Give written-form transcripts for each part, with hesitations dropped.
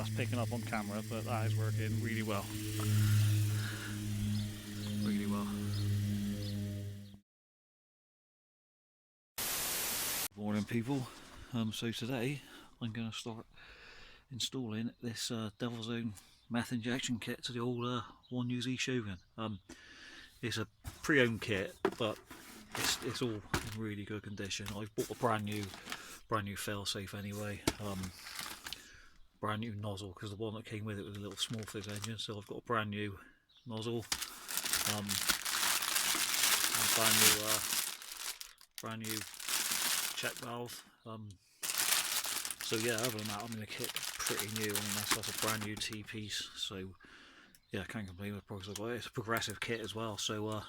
that's picking up on camera, but that is working really well. Really well. Morning people. So today I'm going to start installing this Devil'sOwn meth injection kit to the old V8 Shogun. It's a pre-owned kit, but it's all in really good condition. I've bought a brand new fail-safe anyway. Brand new nozzle, because the one that came with it was a little small fizz engine, so I've got a brand new nozzle, and brand new check valve. So yeah, other than that, I mean the kit pretty new. I mean that's a brand new T-piece, so yeah, I can't complain with the price I got it. It's a progressive kit as well, so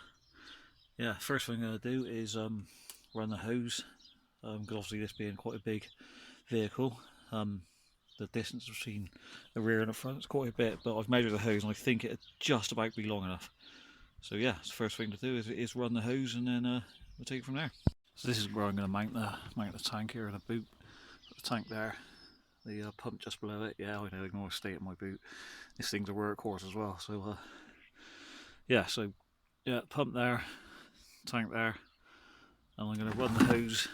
yeah, first thing I'm going to do is run the hose, because obviously this being quite a big vehicle, the distance between the rear and the front is quite a bit, but I've measured the hose and I think it'll just about be long enough. So yeah, the first thing to do is run the hose, and then we'll take it from there. So this is where I'm going to mount the tank here in the boot. Got the tank there, the pump just below it. Yeah, I know, ignore the state of my boot. This thing's a workhorse as well. So yeah, pump there, tank there, and I'm going to run the hose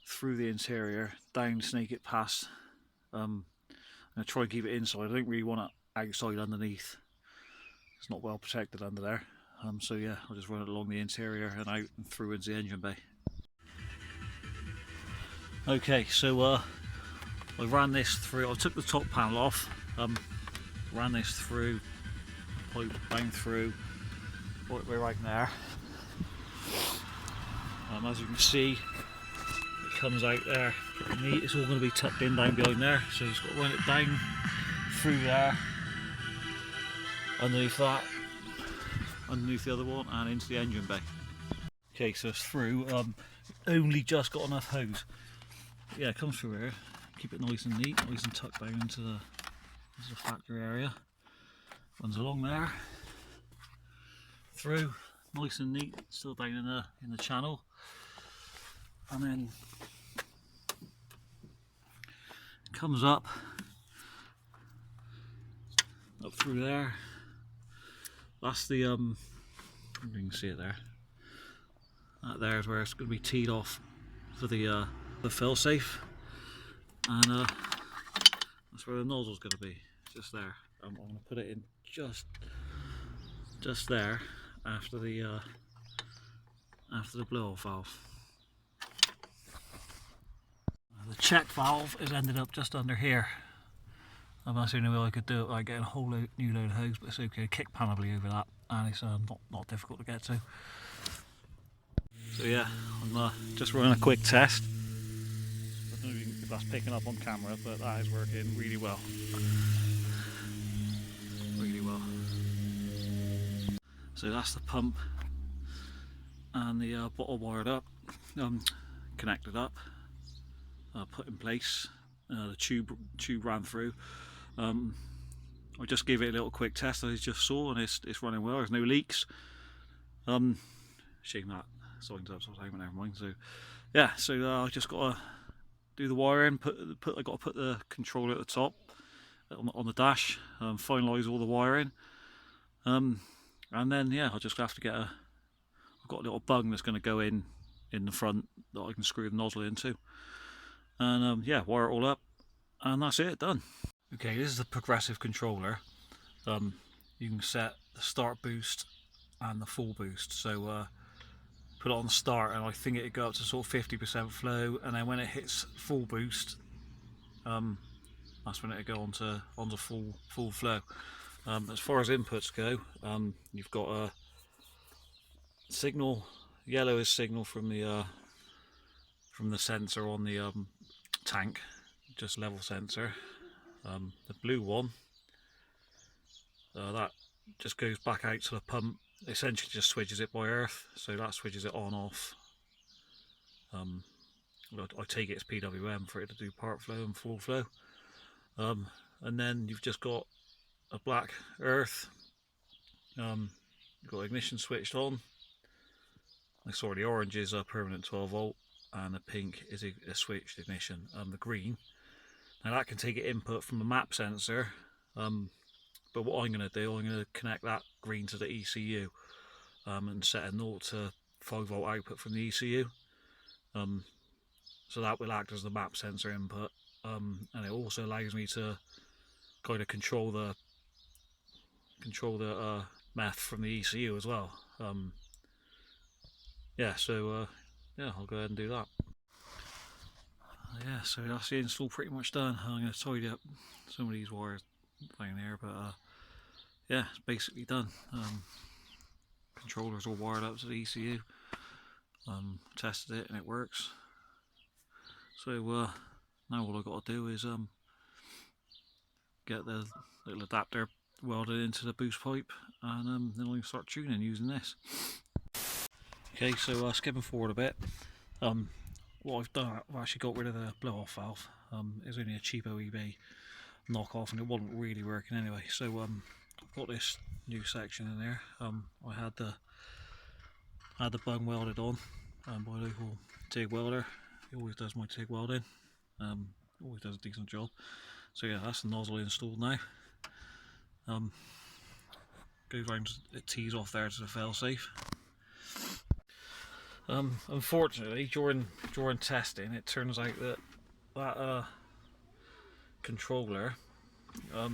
through the interior, down, snake it past. I'm going to try and keep it inside. I don't really want it outside underneath. It's not well protected under there. So yeah, I'll just run it along the interior and out and through into the engine bay. Okay, so I ran this through. I took the top panel off, ran this through, pipe down through, right way right there. As you can see, it comes out there pretty neat. It's all going to be tucked in down behind there, so you've got to run it down through there, underneath that, underneath the other one, and into the engine bay. Okay, so it's through. Only just got enough hose. Yeah, it comes through here. Keep it nice and neat, nice and tucked down into the factory area. Runs along there, through, nice and neat, still down in the channel, and then comes up through there. That's the you can see it there. That there is where it's going to be teed off for the fail-safe, and that's where the nozzle is going to be, just there. I'm going to put it in just there after the blow-off valve. The check valve is ended up just under here. That's the only way I could do it, like getting a whole new load of hose, but it's okay. Kick panelly over that, and it's not difficult to get to. So yeah, I'm just running a quick test. I don't know if that's picking up on camera, but that is working really well. Really well. So that's the pump and the bottle wired up, connected up, put in place. The tube ran through. I just gave it a little quick test as you just saw, and it's running well. There's no leaks. Shame that sign's upside down, but never mind. So yeah, I just got to do the wiring. I got to put the controller at the top on the dash. Finalise all the wiring. And then yeah, I'll just have to I've got a little bung that's going to go in the front that I can screw the nozzle into, and yeah, wire it all up, and that's it, done. Okay, this is the progressive controller. You can set the start boost and the full boost. So put it on start, and I think it'd go up to sort of 50% flow, and then when it hits full boost, that's when it'd go onto full flow. As far as inputs go, you've got a signal. Yellow is signal from the sensor on the tank, just level sensor. The blue one, that just goes back out to the pump. Essentially just switches it by earth, so that switches it on off. I take it as PWM for it to do part flow and full flow. And then you've just got a black earth. You've got ignition switched on. Sorry, the orange is a permanent 12 volt, and the pink is a switched ignition. The green Now that can take an input from the map sensor, but what I'm going to do, I'm going to connect that green to the ECU and set a 0 to 5V output from the ECU. So that will act as the map sensor input, and it also allows me to kind of control the meth from the ECU as well. Yeah, so yeah, I'll go ahead and do that. Yeah, so that's the install pretty much done. I'm going to tidy up some of these wires down there, but yeah, it's basically done. Controllers all wired up to the ECU. Tested it and it works. So now all I've got to do is get the little adapter welded into the boost pipe, and then I can start tuning using this. Okay, so skipping forward a bit, what I've done, I've actually got rid of the blow-off valve. It was only a cheapo eBay knockoff and it wasn't really working anyway, so I've got this new section in there. I had the bung welded on by a local TIG welder. He always does my TIG welding, always does a decent job. So yeah, that's the nozzle installed now. Goes round, it tees off there to the failsafe. Unfortunately, during testing, it turns out that controller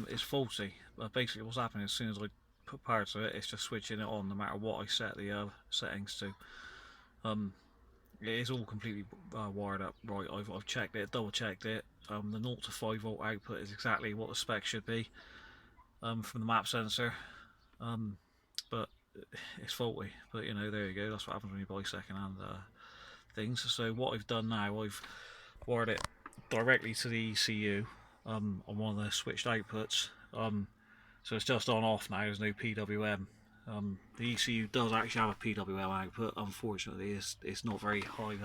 is faulty. Basically, what's happening, as soon as I put power to it, it's just switching it on no matter what I set the settings to. It is all completely wired up right. I've checked it, double checked it. The 0 to 5V output is exactly what the spec should be from the map sensor, but it's faulty. But you know, there you go, that's what happens when you buy second-hand things. So what I've done now, I've wired it directly to the ECU on one of the switched outputs, so it's just on off now, there's no PWM. The ECU does actually have a PWM output. Unfortunately, it's not very high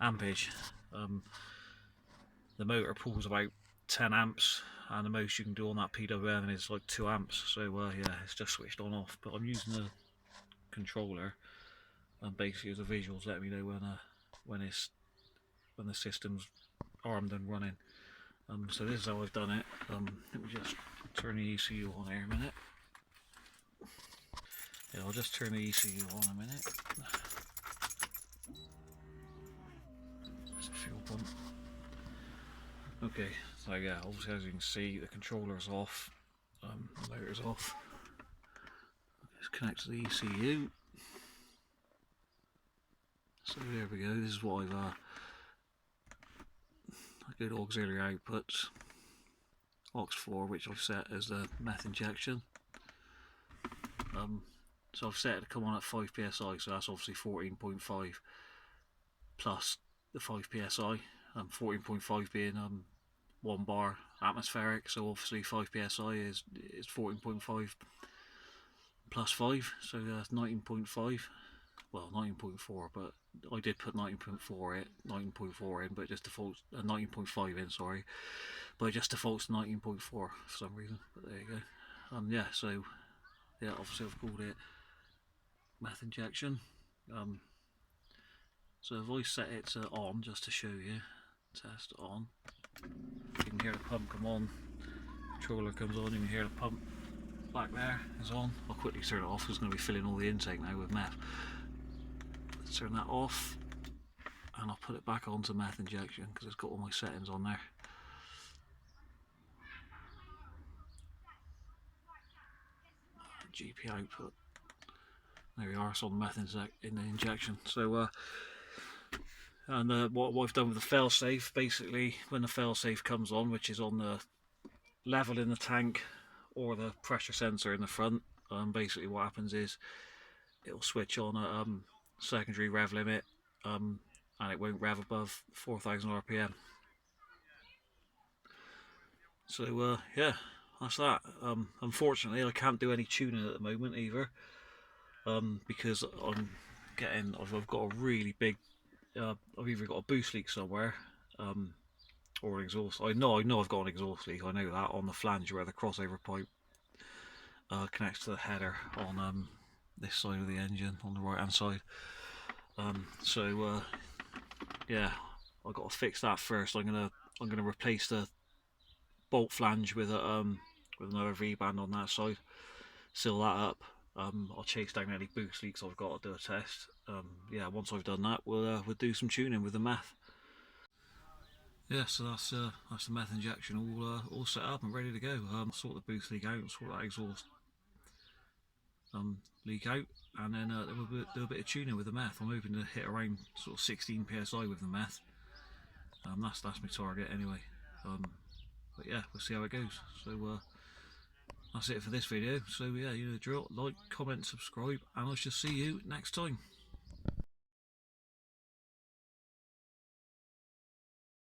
ampage. The motor pulls about 10 amps, and the most you can do on that PWM is like 2 amps. So yeah, it's just switched on off. But I'm using the controller, and basically the visuals let me know when the system's armed and running. So this is how I've done it. Let me just turn the ECU on here a minute. Yeah, I'll just turn the ECU on a minute. There's a fuel pump. Okay, so yeah, obviously as you can see, the controller's off, the motor's off. Just connect to the ECU. So there we go, this is what I've good auxiliary outputs. Aux 4, which I've set as the meth injection. So I've set it to come on at 5 psi, so that's obviously 14.5 plus the 5 psi. 14.5 being 1 bar atmospheric, so obviously 5 psi is 14.5 plus 5, so that's 19.5. Well, 19.4, but I did put 19.4 in, but just defaults 19.5 in, sorry, but it just defaults 19.4 for some reason. But there you go. Yeah, so yeah, obviously I've called it meth injection. So if I set it to on, just to show you, test on, you can hear the pump come on, controller comes on, you can hear the pump back there is on. I'll quickly turn it off because it's going to be filling all the intake now with meth. Let's turn that off, and I'll put it back onto meth injection because it's got all my settings on there. GP output. There we are, it's on meth in the injection. So what I've done with the failsafe, basically when the failsafe comes on, which is on the level in the tank or the pressure sensor in the front, basically what happens is it'll switch on a secondary rev limit, and it won't rev above 4,000 RPM. So yeah, that's that. Unfortunately I can't do any tuning at the moment either, because I've got a really big, I've either got a boost leak somewhere, or an exhaust. I know I've got an exhaust leak, I know that, on the flange where the crossover pipe connects to the header on this side of the engine, on the right hand side. So yeah, I've got to fix that first. I'm gonna replace the bolt flange with another V-band on that side. Seal that up. I'll chase down any boost leaks I've got to do a test. Yeah, once I've done that, we'll do some tuning with the meth. Yeah, so that's the meth injection all set up and ready to go. Sort the boost leak out, sort that exhaust leak out, and then we'll do a bit of tuning with the meth. I'm hoping to hit around sort of 16 psi with the meth. That's my target anyway. But yeah, we'll see how it goes. So that's it for this video. So yeah, you know the drill. Like, comment, subscribe, and I shall see you next time.